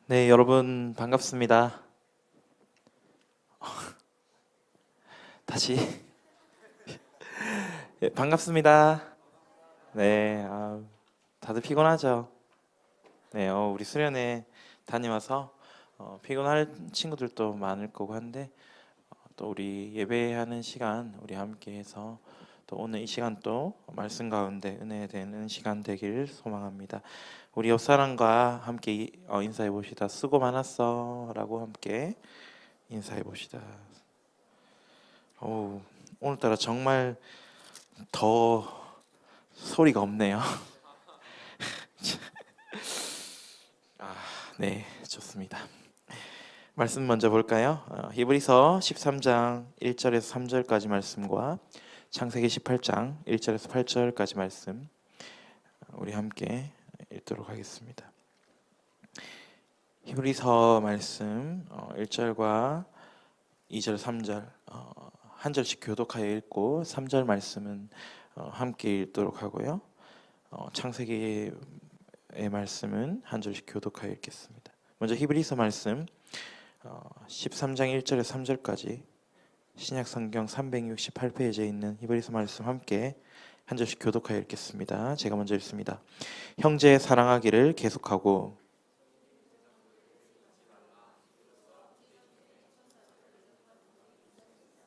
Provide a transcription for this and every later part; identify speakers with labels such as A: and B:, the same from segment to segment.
A: 네, 여러분 반갑습니다. 다시 반갑습니다. 네, 다들 피곤하죠? 네, 우리 수련회 다녀와서 피곤할 친구들도 많을 거고 한데 또 우리 예배하는 시간 우리 함께해서 또 오늘 이 시간 또 말씀 가운데 은혜 되는 시간 되길 소망합니다. 우리 옆 사람과 함께 인사해 봅시다. 수고 많았어라고 함께 인사해 봅시다. 오늘따라 정말 더 소리가 없네요. 네, 좋습니다. 말씀 먼저 볼까요? 히브리서 13장 1절에서 3절까지 말씀과 창세기 18장 1절에서 8절까지 말씀 우리 함께 읽도록 하겠습니다. 히브리서 말씀 1절과 2절, 3절 한 절씩 교독하여 읽고 3절 말씀은 함께 읽도록 하고요. 창세기의 말씀은 한 절씩 교독하여 읽겠습니다. 먼저 히브리서 말씀 13장 1절에서 3절까지 신약 성경 368페이지에 있는 히브리서 말씀 함께 한 절씩 교독하여 읽겠습니다. 제가 먼저 읽습니다. 형제 사랑하기를 계속하고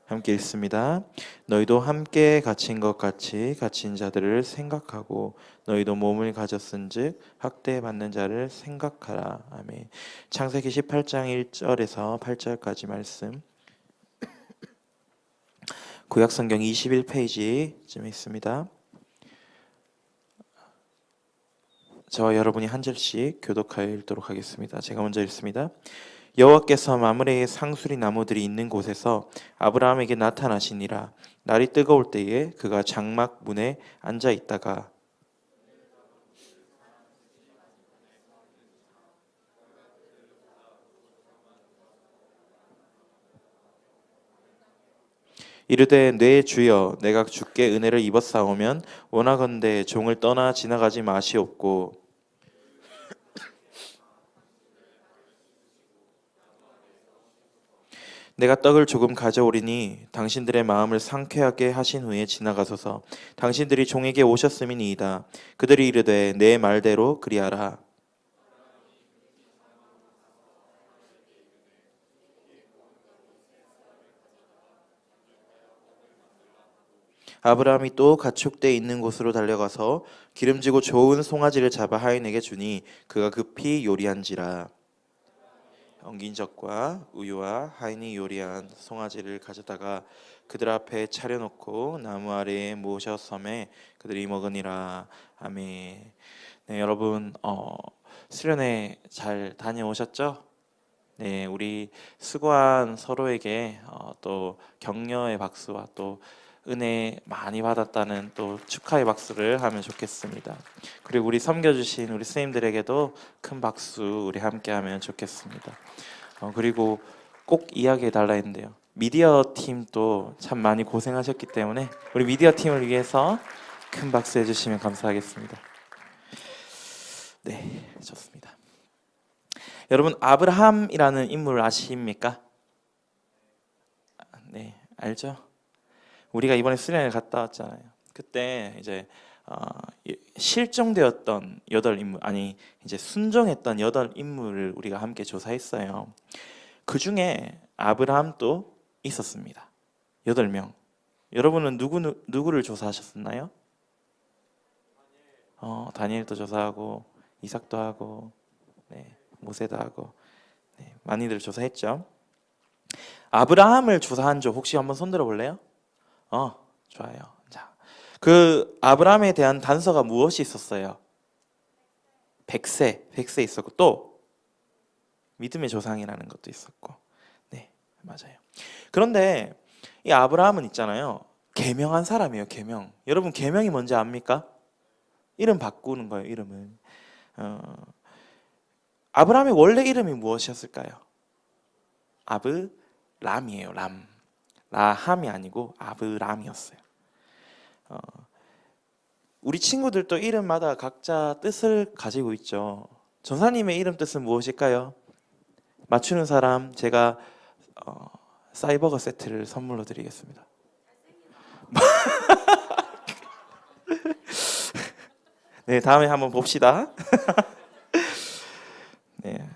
A: 함께 읽습니다. 너희도 함께 갇힌 것 같이 갇힌 자들을 생각하고 너희도 몸을 가졌은즉 학대받는 자를 생각하라. 아멘. 창세기 18장 1절에서 8절까지 말씀 구약성경 21페이지쯤에 있습니다. 저와 여러분이 한 절씩 교독하여 읽도록 하겠습니다. 제가 먼저 읽습니다. 여호와께서 마므레의 상수리 나무들이 있는 곳에서 아브라함에게 나타나시니라. 날이 뜨거울 때에 그가 장막 문에 앉아 있다가 이르되 내 주여 내가 주께 은혜를 입었사오면 원하건대 종을 떠나 지나가지 마시옵고 내가 떡을 조금 가져오리니 당신들의 마음을 상쾌하게 하신 후에 지나가소서. 당신들이 종에게 오셨음이니이다. 그들이 이르되 내 말대로 그리하라. 아브라함이 또 가축대 있는 곳으로 달려가서 기름지고 좋은 송아지를 잡아 하인에게 주니 그가 급히 요리한지라. 엉긴 젖과 우유와 하인이 요리한 송아지를 가져다가 그들 앞에 차려놓고 나무 아래에 모셔 섬에 그들이 먹으니라. 아멘. 네, 여러분 수련회 잘 다녀오셨죠? 네, 우리 수고한 서로에게 또 격려의 박수와 또 은혜 많이 받았다는 또 축하의 박수를 하면 좋겠습니다. 그리고 우리 섬겨주신 우리 스님들에게도 큰 박수 우리 함께 하면 좋겠습니다. 그리고 꼭 이야기해 달라 했는데요. 미디어 팀도 참 많이 고생하셨기 때문에 우리 미디어 팀을 위해서 큰 박수 해주시면 감사하겠습니다. 네, 좋습니다. 여러분 아브라함이라는 인물 아십니까? 네, 알죠? 우리가 이번에 수련회 갔다 왔잖아요. 그때 이제 실종되었던 8인물 아니 이제 순종했던 8인물을 우리가 함께 조사했어요. 그 중에 아브라함도 있었습니다. 8명. 여러분은 누구를 조사하셨나요? 다니엘도 조사하고 이삭도 하고 네, 모세도 하고 네, 많이들 조사했죠. 아브라함을 조사한 적 혹시 한번 손들어 볼래요? 좋아요. 자, 그 아브라함에 대한 단서가 무엇이 있었어요? 백세 있었고 또 믿음의 조상이라는 것도 있었고, 네, 맞아요. 그런데 이 아브라함은 있잖아요. 계명한 사람이에요. 계명. 여러분 계명이 뭔지 압니까? 이름 바꾸는 거예요. 이름을. 아브라함의 원래 이름이 무엇이었을까요? 아브람이에요. 람. 라함이 아니고 아브람이었어요. 우리 친구들도 이름마다 각자 뜻을 가지고 있죠. 전사님의 이름 뜻은 무엇일까요? 맞추는 사람 제가 사이버거 세트를 선물로 드리겠습니다. 네, 다음에 한번 봅시다. 네,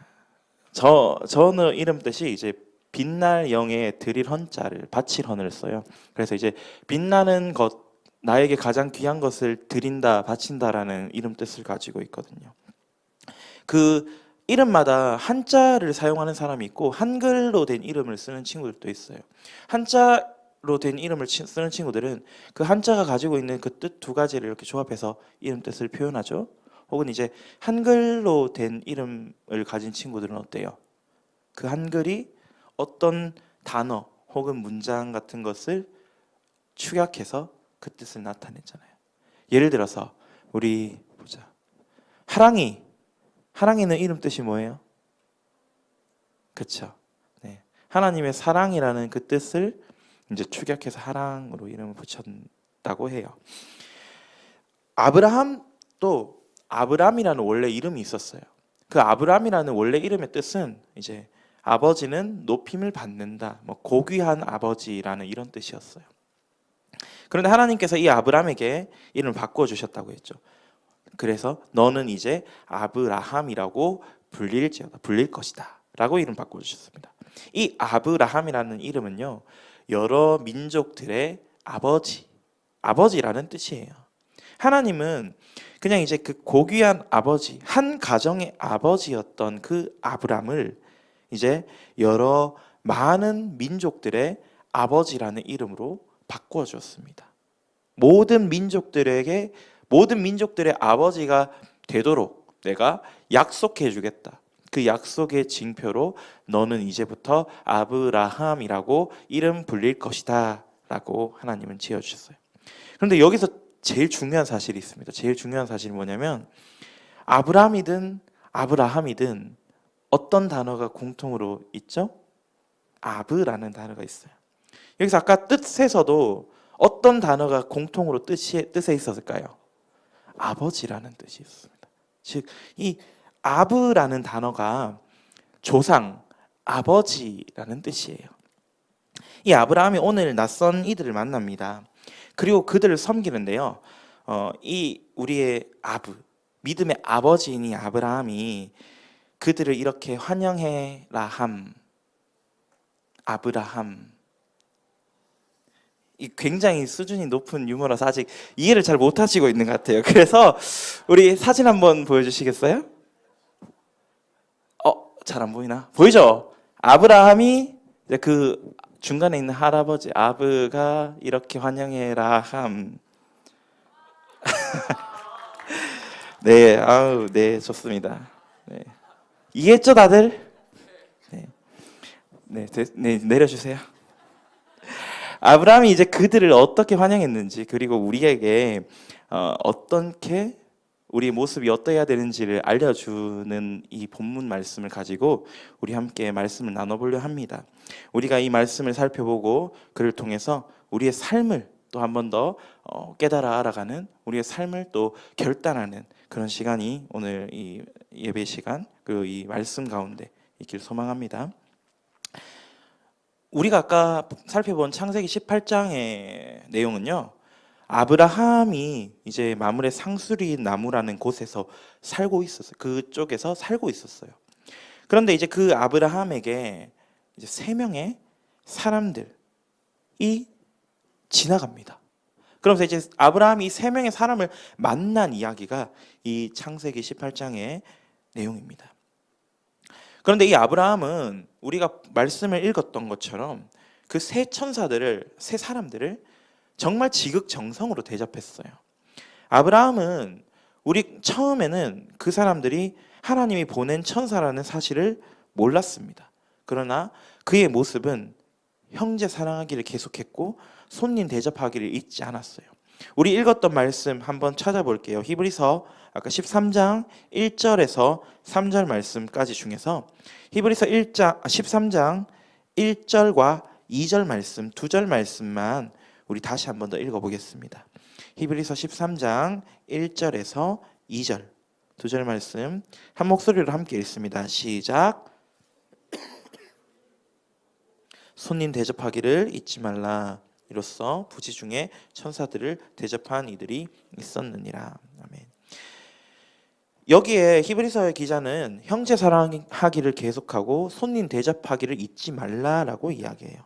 A: 저는 이름 뜻이 이제 빛날 영에 드릴 헌자를 바칠 헌을 써요. 그래서 이제 빛나는 것, 나에게 가장 귀한 것을 드린다, 바친다라는 이름 뜻을 가지고 있거든요. 그 이름마다 한자를 사용하는 사람이 있고 한글로 된 이름을 쓰는 친구들도 있어요. 한자로 된 이름을 쓰는 친구들은 그 한자가 가지고 있는 그 뜻 두 가지를 이렇게 조합해서 이름 뜻을 표현하죠. 혹은 이제 한글로 된 이름을 가진 친구들은 어때요? 그 한글이 어떤 단어 혹은 문장 같은 것을 축약해서 그 뜻을 나타냈잖아요. 예를 들어서 우리 보자. 하랑이는 이름 뜻이 뭐예요? 그렇죠. 네. 하나님의 사랑이라는 그 뜻을 이제 축약해서 하랑으로 이름을 붙였다고 해요. 아브라함도 아브람이라는 원래 이름이 있었어요. 그 아브람이라는 원래 이름의 뜻은 이제 아버지는 높임을 받는다, 뭐 고귀한 아버지라는 이런 뜻이었어요. 그런데 하나님께서 이 아브람에게 이름을 바꾸어 주셨다고 했죠. 그래서 너는 이제 아브라함이라고 불릴 것이다 라고 이름 바꾸어 주셨습니다. 이 아브라함이라는 이름은요, 여러 민족들의 아버지라는 뜻이에요. 하나님은 그냥 이제 그 고귀한 아버지, 한 가정의 아버지였던 그 아브람을 이제 여러 많은 민족들의 아버지라는 이름으로 바꾸어 주었습니다. 모든 민족들의 아버지가 되도록 내가 약속해 주겠다. 그 약속의 징표로 너는 이제부터 아브라함이라고 이름 불릴 것이다 라고 하나님은 지어주셨어요. 그런데 여기서 제일 중요한 사실이 있습니다. 제일 중요한 사실이 뭐냐면 아브라함이든 아브라함이든 어떤 단어가 공통으로 있죠? 아브라는 단어가 있어요. 여기서 아까 뜻에서도 어떤 단어가 공통으로 뜻에 있었을까요? 아버지라는 뜻이 있습니다. 즉, 이 아브라는 단어가 조상, 아버지라는 뜻이에요. 이 아브라함이 오늘 낯선 이들을 만납니다. 그리고 그들을 섬기는데요. 이 우리의 믿음의 아버지인 이 아브라함이 그들을 이렇게 환영해라 함, 아브라함. 이 굉장히 수준이 높은 유머라서 아직 이해를 잘 못하시고 있는 것 같아요. 그래서 우리 사진 한번 보여주시겠어요? 잘 안 보이나? 보이죠? 아브라함이 이제 그 중간에 있는 할아버지 아브가 이렇게 환영해라 함. 네, 네, 좋습니다. 네. 이해했죠, 다들? 네, 내려주세요. 아브라함이 이제 그들을 어떻게 환영했는지, 그리고 우리에게 어떻게 우리의 모습이 어떠해야 되는지를 알려주는 이 본문 말씀을 가지고 우리 함께 말씀을 나눠보려 합니다. 우리가 이 말씀을 살펴보고 그를 통해서 우리의 삶을 또 한 번 더 깨달아 알아가는, 우리의 삶을 또 결단하는 그런 시간이 오늘 이 예배 시간 그리고 이 말씀 가운데 있길 소망합니다. 우리가 아까 살펴본 창세기 18장의 내용은요, 아브라함이 이제 마물의 상수리 나무라는 곳에서 살고 있었어요. 그쪽에서 살고 있었어요. 그런데 이제 그 아브라함에게 이제 3명의 사람들이 지나갑니다. 그러면서 이제 아브라함이 3명의 사람을 만난 이야기가 이 창세기 18장의 내용입니다. 그런데 이 아브라함은 우리가 말씀을 읽었던 것처럼 그 세 사람들을 정말 지극정성으로 대접했어요. 아브라함은 우리 처음에는 그 사람들이 하나님이 보낸 천사라는 사실을 몰랐습니다. 그러나 그의 모습은 형제 사랑하기를 계속했고 손님 대접하기를 잊지 않았어요. 우리 읽었던 말씀 한번 찾아볼게요. 히브리서 아까 13장 1절에서 3절 말씀까지 중에서 히브리서 13장 1절과 2절 말씀, 2절 말씀만 우리 다시 한번 더 읽어보겠습니다. 히브리서 13장 1절에서 2절, 2절 말씀 한 목소리로 함께 읽습니다. 시작. 손님 대접하기를 잊지 말라. 이로써 부지 중에 천사들을 대접한 이들이 있었느니라. 아멘. 여기에 히브리서의 기자는 형제 사랑하기를 계속하고 손님 대접하기를 잊지 말라라고 이야기해요.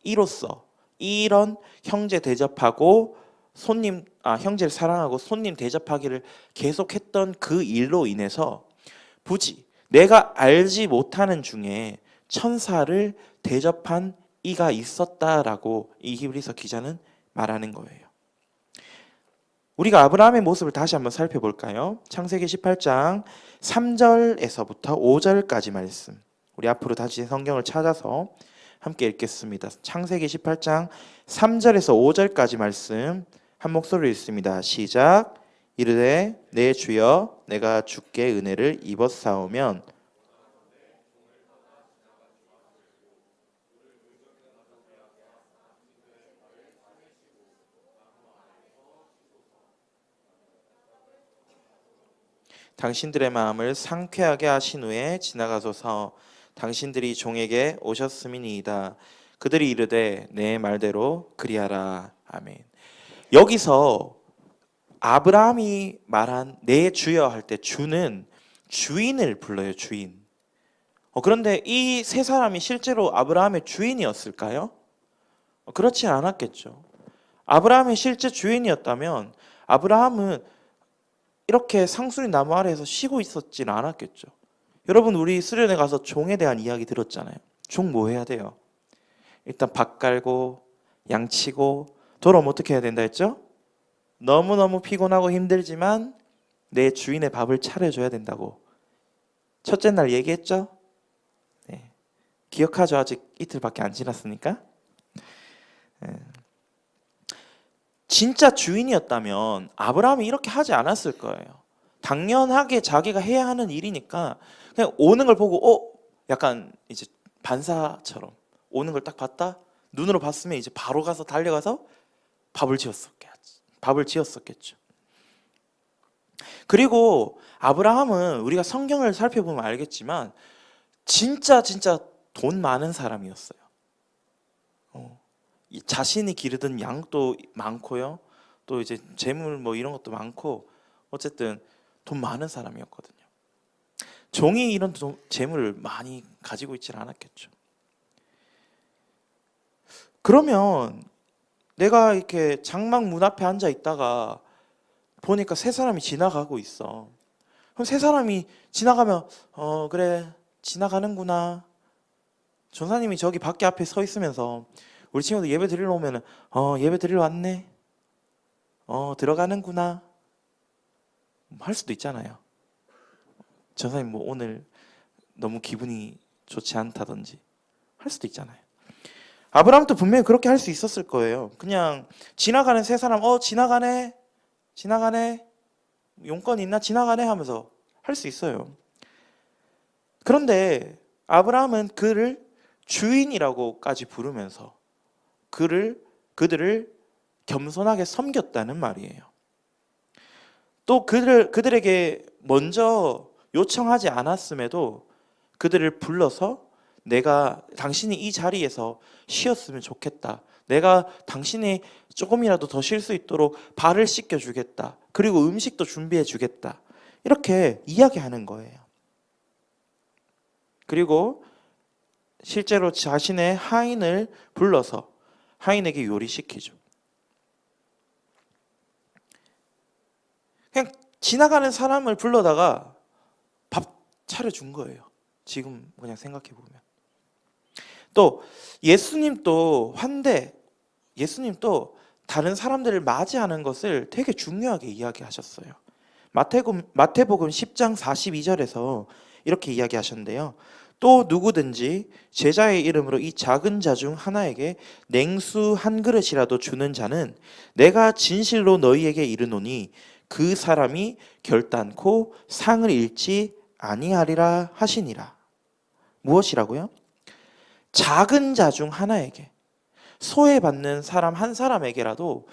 A: 이로써 이런 형제 대접하고 형제를 사랑하고 손님 대접하기를 계속했던 그 일로 인해서 부지 내가 알지 못하는 중에 천사를 대접한 이가 있었다라고 이 히브리서 기자는 말하는 거예요. 우리가 아브라함의 모습을 다시 한번 살펴볼까요? 창세기 18장 3절에서부터 5절까지 말씀. 우리 앞으로 다시 성경을 찾아서 함께 읽겠습니다. 창세기 18장 3절에서 5절까지 말씀 한 목소리로 읽습니다. 시작. 이르되 내 주여 내가 주께 은혜를 입었사오면 당신들의 마음을 상쾌하게 하신 후에 지나가소서. 당신들이 종에게 오셨음이니이다. 그들이 이르되 내 말대로 그리하라. 아멘. 여기서 아브라함이 말한 내 주여 할 때 주는 주인을 불러요. 주인. 그런데 이 세 사람이 실제로 아브라함의 주인이었을까요? 그렇지 않았겠죠. 아브라함이 실제 주인이었다면 아브라함은 이렇게 상수리 나무 아래에서 쉬고 있었지는 않았겠죠. 여러분, 우리 수련회 가서 종에 대한 이야기 들었잖아요. 종 뭐 해야 돼요? 일단 밥 깔고 양치고 돌아오면 어떻게 해야 된다 했죠? 너무너무 피곤하고 힘들지만 내 주인의 밥을 차려줘야 된다고 첫째 날 얘기했죠? 네. 기억하죠? 아직 이틀밖에 안 지났으니까. 네. 진짜 주인이었다면 아브라함이 이렇게 하지 않았을 거예요. 당연하게 자기가 해야 하는 일이니까 그냥 오는 걸 보고 약간 이제 반사처럼 오는 걸 딱 봤다? 눈으로 봤으면 이제 바로 가서 달려가서 밥을 지었었겠죠. 그리고 아브라함은 우리가 성경을 살펴보면 알겠지만 진짜 돈 많은 사람이었어요. 자신이 기르던 양도 많고요. 또 이제 재물 뭐 이런 것도 많고 어쨌든 돈 많은 사람이었거든요. 종이 이런 재물을 많이 가지고 있지는 않았겠죠. 그러면 내가 이렇게 장막 문 앞에 앉아 있다가 보니까 세 사람이 지나가고 있어. 그럼 세 사람이 지나가면 그래 지나가는구나. 전사님이 저기 밖에 앞에 서 있으면서 우리 친구들 예배 드리러 오면은 예배 드리러 왔네. 들어가는구나. 할 수도 있잖아요. 전사님 뭐 오늘 너무 기분이 좋지 않다든지 할 수도 있잖아요. 아브라함도 분명히 그렇게 할 수 있었을 거예요. 그냥 지나가는 세 사람 지나가네 용건 있나 지나가네 하면서 할 수 있어요. 그런데 아브라함은 그를 주인이라고까지 부르면서 그들을 겸손하게 섬겼다는 말이에요. 또 그들에게 먼저 요청하지 않았음에도 그들을 불러서 내가 당신이 이 자리에서 쉬었으면 좋겠다. 내가 당신이 조금이라도 더 쉴 수 있도록 발을 씻겨주겠다. 그리고 음식도 준비해주겠다. 이렇게 이야기하는 거예요. 그리고 실제로 자신의 하인을 불러서 하인에게 요리시키죠. 그냥 지나가는 사람을 불러다가 밥 차려준 거예요. 지금 그냥 생각해보면. 또 예수님도 다른 사람들을 맞이하는 것을 되게 중요하게 이야기하셨어요. 마태복음 10장 42절에서 이렇게 이야기하셨는데요. 또 누구든지 제자의 이름으로 이 작은 자 중 하나에게 냉수 한 그릇이라도 주는 자는 내가 진실로 너희에게 이르노니 그 사람이 결단코 상을 잃지 아니하리라 하시니라. 무엇이라고요? 작은 자 중 하나에게, 소외받는 사람 한 사람에게라도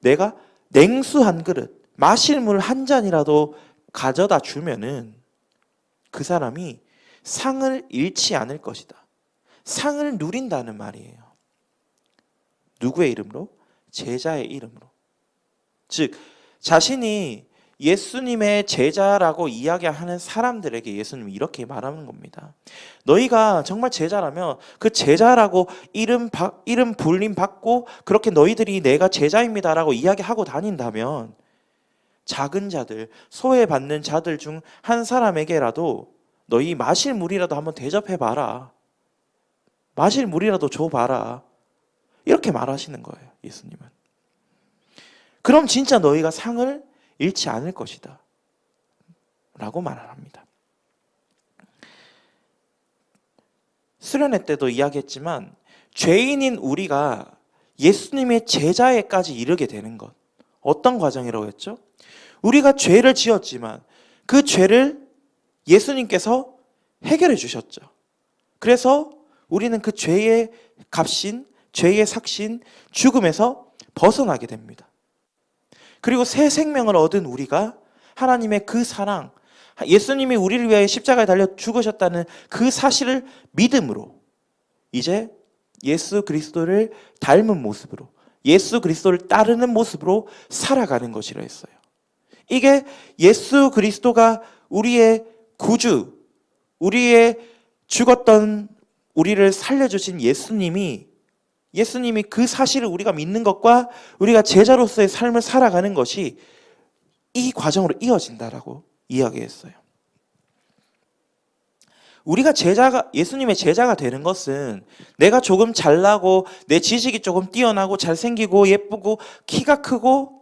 A: 내가 냉수 한 그릇, 마실 물 한 잔이라도 가져다 주면은 그 사람이 상을 잃지 않을 것이다. 상을 누린다는 말이에요. 누구의 이름으로? 제자의 이름으로. 즉 자신이 예수님의 제자라고 이야기하는 사람들에게 예수님이 이렇게 말하는 겁니다. 너희가 정말 제자라면 그 제자라고 이름 불림 받고 그렇게 너희들이 내가 제자입니다라고 이야기하고 다닌다면 작은 자들, 소외받는 자들 중 한 사람에게라도 너희 마실 물이라도 한번 대접해봐라. 마실 물이라도 줘봐라. 이렇게 말하시는 거예요, 예수님은. 그럼 진짜 너희가 상을 잃지 않을 것이다 라고 말을 합니다. 수련회 때도 이야기했지만 죄인인 우리가 예수님의 제자에까지 이르게 되는 것, 어떤 과정이라고 했죠? 우리가 죄를 지었지만 그 죄를 예수님께서 해결해 주셨죠. 그래서 우리는 그 죄의 값인, 죄의 삭신, 죽음에서 벗어나게 됩니다. 그리고 새 생명을 얻은 우리가 하나님의 그 사랑, 예수님이 우리를 위하여 십자가에 달려 죽으셨다는 그 사실을 믿음으로 이제 예수 그리스도를 닮은 모습으로, 예수 그리스도를 따르는 모습으로 살아가는 것이라 했어요. 이게 예수 그리스도가 우리의 구주, 우리의 죽었던 우리를 살려주신 예수님이 그 사실을 우리가 믿는 것과 우리가 제자로서의 삶을 살아가는 것이 이 과정으로 이어진다라고 이야기했어요. 우리가 예수님의 제자가 되는 것은 내가 조금 잘나고 내 지식이 조금 뛰어나고 잘생기고 예쁘고 키가 크고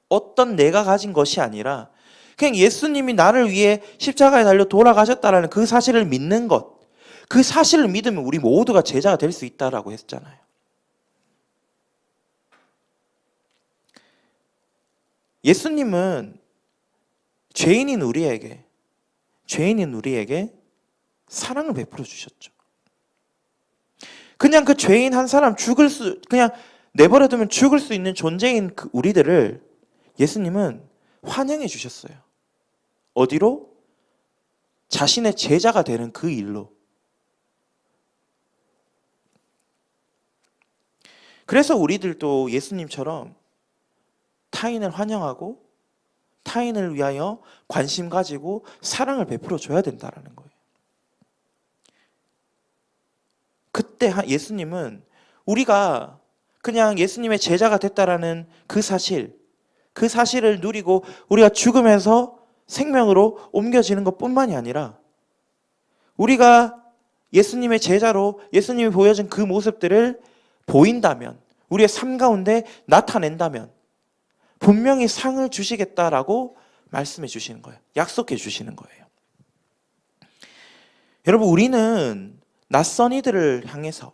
A: 어떤 내가 가진 것이 아니라 그냥 예수님이 나를 위해 십자가에 달려 돌아가셨다라는 그 사실을 믿는 것, 그 사실을 믿으면 우리 모두가 제자가 될 수 있다라고 했잖아요. 예수님은 죄인인 우리에게 사랑을 베풀어 주셨죠. 그냥 그 죄인 한 사람 그냥 내버려두면 죽을 수 있는 존재인 그 우리들을 예수님은 환영해 주셨어요. 어디로? 자신의 제자가 되는 그 일로. 그래서 우리들도 예수님처럼 타인을 환영하고 타인을 위하여 관심 가지고 사랑을 베풀어 줘야 된다는 거예요. 그때 예수님은 우리가 그냥 예수님의 제자가 됐다라는 그 사실을 누리고 우리가 죽으면서 생명으로 옮겨지는 것뿐만이 아니라 우리가 예수님의 제자로 예수님이 보여준 그 모습들을 보인다면, 우리의 삶 가운데 나타낸다면 분명히 상을 주시겠다라고 말씀해 주시는 거예요. 약속해 주시는 거예요. 여러분, 우리는 낯선 이들을 향해서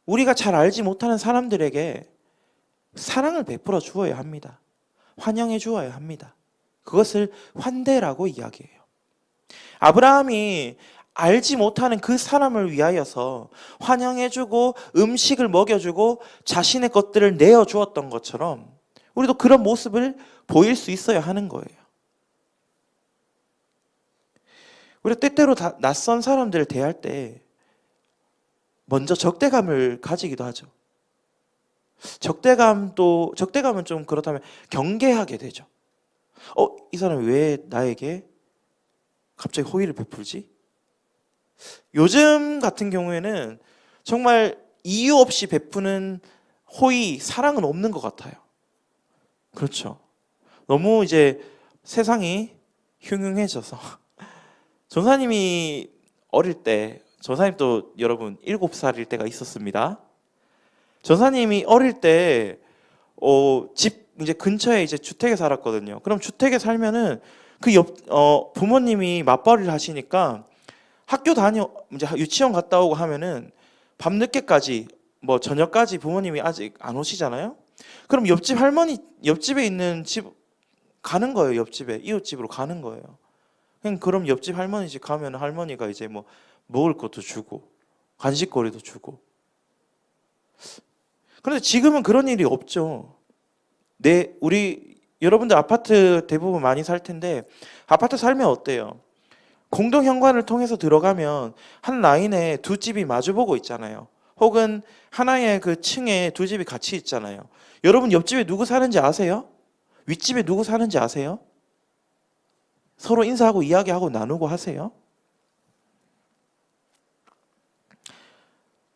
A: 우리가 잘 알지 못하는 사람들에게 사랑을 베풀어 주어야 합니다. 환영해 주어야 합니다. 그것을 환대라고 이야기해요. 아브라함이 알지 못하는 그 사람을 위하여서 환영해주고 음식을 먹여주고 자신의 것들을 내어주었던 것처럼 우리도 그런 모습을 보일 수 있어야 하는 거예요. 우리가 때때로 낯선 사람들을 대할 때 먼저 적대감을 가지기도 하죠. 적대감은 좀 그렇다면 경계하게 되죠. 이 사람이 왜 나에게 갑자기 호의를 베풀지? 요즘 같은 경우에는 정말 이유 없이 베푸는 호의, 사랑은 없는 것 같아요. 그렇죠. 너무 이제 세상이 흉흉해져서 전사님이 어릴 때, 전사님도 여러분 7살일 때가 있었습니다. 전사님이 어릴 때 집 이제 근처에 이제 주택에 살았거든요. 그럼 주택에 살면은 그 부모님이 맞벌이를 하시니까 학교 이제 유치원 갔다 오고 하면은 밤늦게까지 뭐 저녁까지 부모님이 아직 안 오시잖아요. 그럼 옆집에 있는 집 가는 거예요. 옆집에 이웃집으로 가는 거예요. 그럼 옆집 할머니 집 가면 할머니가 이제 뭐 먹을 것도 주고 간식거리도 주고. 그런데 지금은 그런 일이 없죠. 여러분들 아파트 대부분 많이 살 텐데 아파트 살면 어때요? 공동 현관을 통해서 들어가면 한 라인에 두 집이 마주보고 있잖아요. 혹은 하나의 그 층에 두 집이 같이 있잖아요. 여러분 옆집에 누구 사는지 아세요? 윗집에 누구 사는지 아세요? 서로 인사하고 이야기하고 나누고 하세요?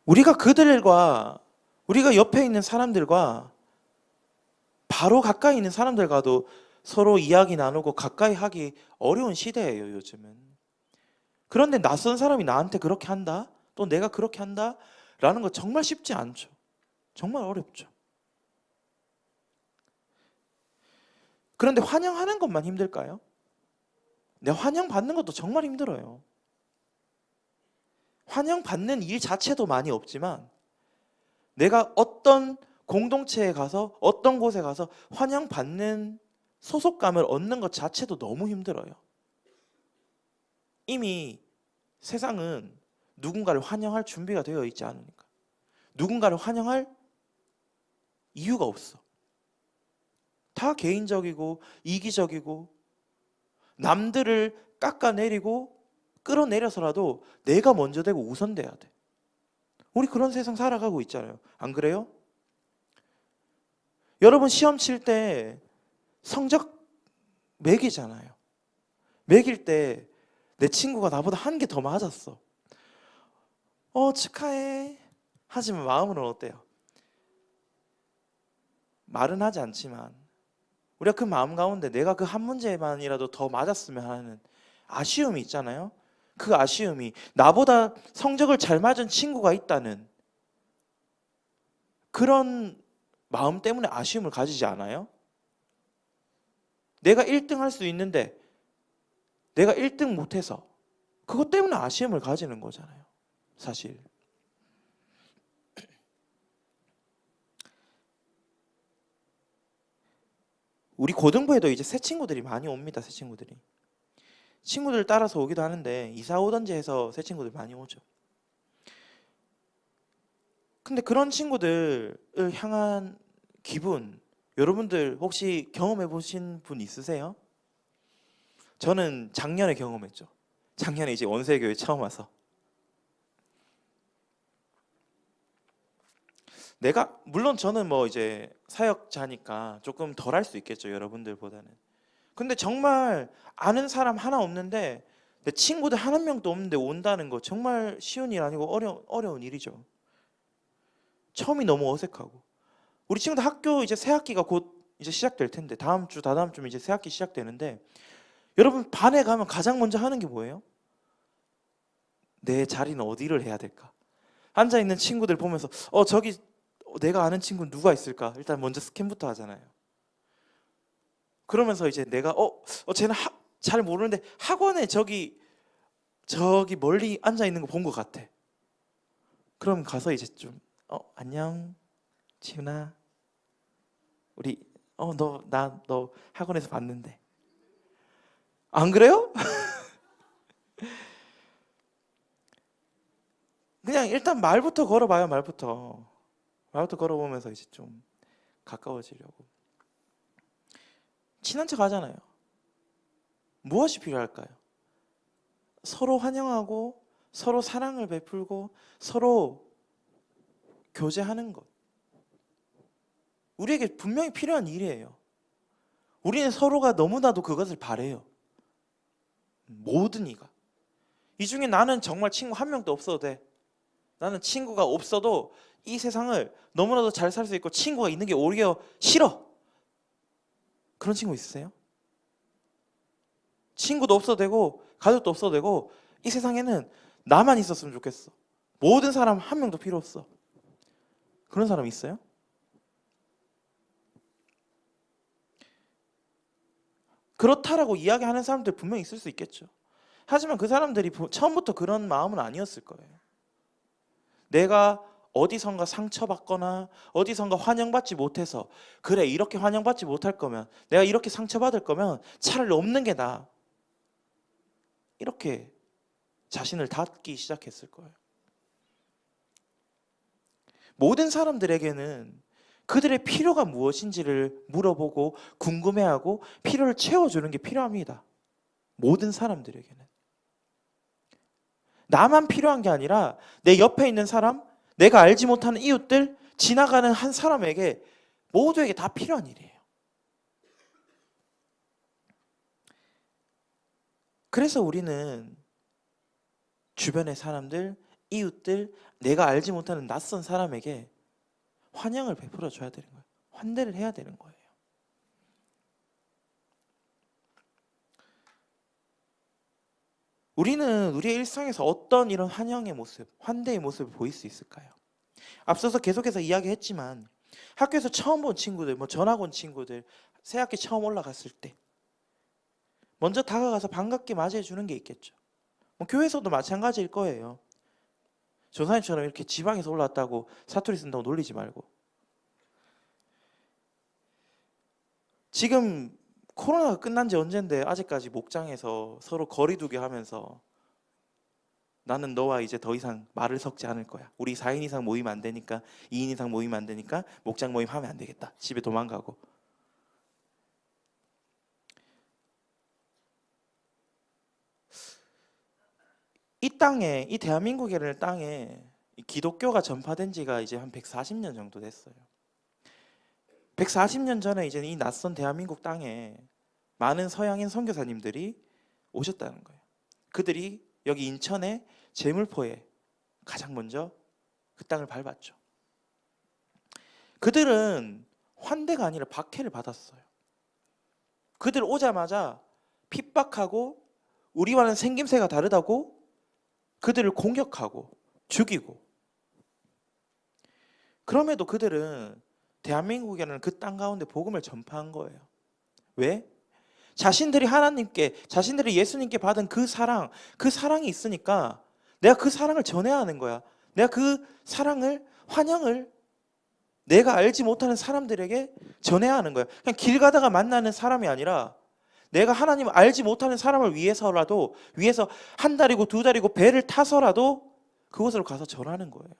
A: 우리가 우리가 옆에 있는 사람들과 바로 가까이 있는 사람들과도 서로 이야기 나누고 가까이 하기 어려운 시대예요, 요즘은. 그런데 낯선 사람이 나한테 그렇게 한다? 또 내가 그렇게 한다? 라는 거 정말 쉽지 않죠. 정말 어렵죠. 그런데 환영하는 것만 힘들까요? 내 환영받는 것도 정말 힘들어요. 환영받는 일 자체도 많이 없지만 내가 어떤 공동체에 가서 어떤 곳에 가서 환영받는 소속감을 얻는 것 자체도 너무 힘들어요. 이미 세상은 누군가를 환영할 준비가 되어 있지 않으니까. 누군가를 환영할 이유가 없어. 다 개인적이고 이기적이고 남들을 깎아내리고 끌어내려서라도 내가 먼저 되고 우선돼야 돼. 우리 그런 세상 살아가고 있잖아요. 안 그래요? 여러분 시험 칠 때 성적 매기잖아요. 매길 때 내 친구가 나보다 한 개 더 맞았어. 축하해. 하지만 마음으로는 어때요? 말은 하지 않지만 우리가 그 마음 가운데 내가 그 한 문제만이라도 더 맞았으면 하는 아쉬움이 있잖아요. 그 아쉬움이 나보다 성적을 잘 맞은 친구가 있다는 그런 마음 때문에 아쉬움을 가지지 않아요? 내가 1등 할 수 있는데 내가 1등 못해서 그것 때문에 아쉬움을 가지는 거잖아요. 사실. 우리 고등부에도 이제 새 친구들이 많이 옵니다. 새 친구들이. 친구들 따라서 오기도 하는데 이사 오던지 해서 새 친구들 많이 오죠. 근데 그런 친구들을 향한 기분 여러분들 혹시 경험해 보신 분 있으세요? 저는 작년에 경험했죠. 작년에 이제 원세교회 처음 와서 물론 저는 뭐 이제 사역자니까 조금 덜 할 수 있겠죠, 여러분들보다는. 근데 정말 아는 사람 하나 없는데 내 친구들 한 명도 없는데 온다는 거 정말 쉬운 일 아니고 어려운 일이죠. 처음이 너무 어색하고 우리 친구들 학교 이제 새 학기가 곧 이제 시작될 텐데 다음 주 다다음 주면 이제 새 학기 시작되는데 여러분 반에 가면 가장 먼저 하는 게 뭐예요? 내 자리는 어디를 해야 될까? 앉아 있는 친구들 보면서 저기 내가 아는 친구는 누가 있을까? 일단 먼저 스캔부터 하잖아요. 그러면서 이제 내가 쟤는 잘 모르는데 학원에 저기 멀리 앉아 있는 거 본 것 같아. 그럼 가서 이제 좀 안녕 지훈아 우리 너 학원에서 봤는데 안 그래요? 그냥 일단 말부터 걸어봐요. 말부터 걸어보면서 이제 좀 가까워지려고 친한 척 하잖아요. 무엇이 필요할까요? 서로 환영하고 서로 사랑을 베풀고 서로 교제하는 것. 우리에게 분명히 필요한 일이에요. 우리는 서로가 너무나도 그것을 바래요. 모든 이가. 이 중에 나는 정말 친구 한 명도 없어도 돼. 나는 친구가 없어도 이 세상을 너무나도 잘 살 수 있고 친구가 있는 게 오히려 싫어. 그런 친구 있으세요? 친구도 없어도 되고 가족도 없어도 되고 이 세상에는 나만 있었으면 좋겠어. 모든 사람 한 명도 필요 없어. 그런 사람 있어요? 그렇다라고 이야기하는 사람들 분명히 있을 수 있겠죠. 하지만 그 사람들이 처음부터 그런 마음은 아니었을 거예요. 내가 어디선가 상처받거나 어디선가 환영받지 못해서 그래 이렇게 환영받지 못할 거면 내가 이렇게 상처받을 거면 차라리 없는 게 나아. 이렇게 자신을 닫기 시작했을 거예요. 모든 사람들에게는 그들의 필요가 무엇인지를 물어보고 궁금해하고 필요를 채워주는 게 필요합니다. 모든 사람들에게는. 나만 필요한 게 아니라 내 옆에 있는 사람, 내가 알지 못하는 이웃들, 지나가는 한 사람에게 모두에게 다 필요한 일이에요. 그래서 우리는 주변의 사람들, 이웃들, 내가 알지 못하는 낯선 사람에게 환영을 베풀어 줘야 되는 거예요. 환대를 해야 되는 거예요. 우리는 우리의 일상에서 어떤 이런 환영의 모습, 환대의 모습을 보일 수 있을까요? 앞서서 계속해서 이야기했지만 학교에서 처음 본 친구들, 전학 온 친구들, 새학기 처음 올라갔을 때 먼저 다가가서 반갑게 맞이해 주는 게 있겠죠. 교회에서도 마찬가지일 거예요. 조사님처럼 이렇게 지방에서 올라왔다고 사투리 쓴다고 놀리지 말고. 지금 코로나가 끝난 지 언젠데 아직까지 목장에서 서로 거리두기 하면서 나는 너와 이제 더 이상 말을 섞지 않을 거야. 우리 4인 이상 모이면 안 되니까, 2인 이상 모이면 안 되니까 목장 모임 하면 안 되겠다. 집에 도망가고. 이 땅에, 이 대한민국이라는 땅에 기독교가 전파된 지가 이제 한 140년 정도 됐어요. 140년 전에 이제 이 낯선 대한민국 땅에 많은 서양인 선교사님들이 오셨다는 거예요. 그들이 여기 인천의 제물포에 가장 먼저 그 땅을 밟았죠. 그들은 환대가 아니라 박해를 받았어요. 그들 오자마자 핍박하고 우리와는 생김새가 다르다고 그들을 공격하고 죽이고, 그럼에도 그들은 대한민국이라는 그 땅 가운데 복음을 전파한 거예요. 왜? 자신들이 하나님께, 자신들이 예수님께 받은 그 사랑이 있으니까 내가 그 사랑을 전해야 하는 거야. 내가 그 사랑을, 환영을 내가 알지 못하는 사람들에게 전해야 하는 거야. 그냥 길 가다가 만나는 사람이 아니라 내가 하나님을 알지 못하는 사람을 위해서라도, 위해서 한 달이고 두 달이고 배를 타서라도 그곳으로 가서 전하는 거예요.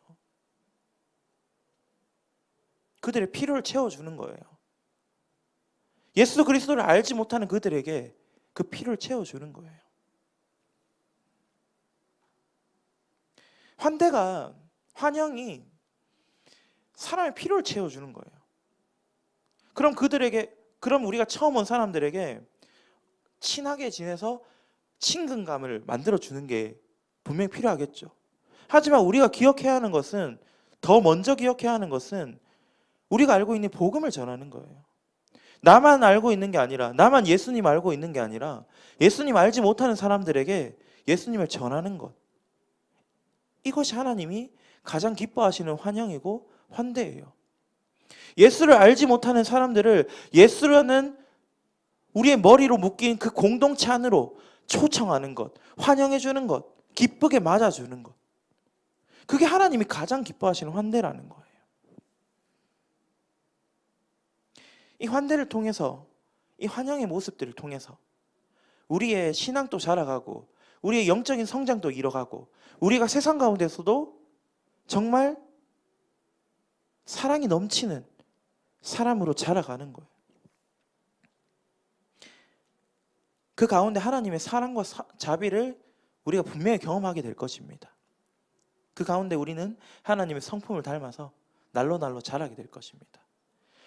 A: 그들의 필요를 채워주는 거예요. 예수 그리스도를 알지 못하는 그들에게 그 필요를 채워주는 거예요. 환영이 사람의 필요를 채워주는 거예요. 그럼 우리가 처음 온 사람들에게 친하게 지내서 친근감을 만들어주는 게 분명히 필요하겠죠. 하지만 우리가 기억해야 하는 것은, 더 먼저 기억해야 하는 것은 우리가 알고 있는 복음을 전하는 거예요. 나만 알고 있는 게 아니라, 나만 예수님 알고 있는 게 아니라 예수님 알지 못하는 사람들에게 예수님을 전하는 것. 이것이 하나님이 가장 기뻐하시는 환영이고 환대예요. 예수를 알지 못하는 사람들을 예수라는 우리의 머리로 묶인 그 공동체 안으로 초청하는 것, 환영해 주는 것, 기쁘게 맞아주는 것. 그게 하나님이 가장 기뻐하시는 환대라는 거예요. 이 환대를 통해서, 이 환영의 모습들을 통해서 우리의 신앙도 자라가고 우리의 영적인 성장도 이뤄가고 우리가 세상 가운데서도 정말 사랑이 넘치는 사람으로 자라가는 거예요. 그 가운데 하나님의 사랑과 자비를 우리가 분명히 경험하게 될 것입니다. 그 가운데 우리는 하나님의 성품을 닮아서 날로 자라게 될 것입니다.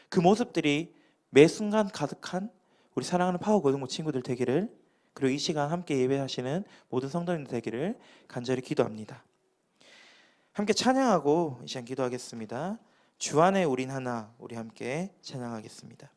A: 그 모습들이 매 순간 가득한 우리 사랑하는 파워고등부 친구들 되기를, 그리고 이 시간 함께 예배하시는 모든 성도님들 되기를 간절히 기도합니다. 함께 찬양하고 이 시간 기도하겠습니다. 주 안에 우린 하나, 우리 함께 찬양하겠습니다.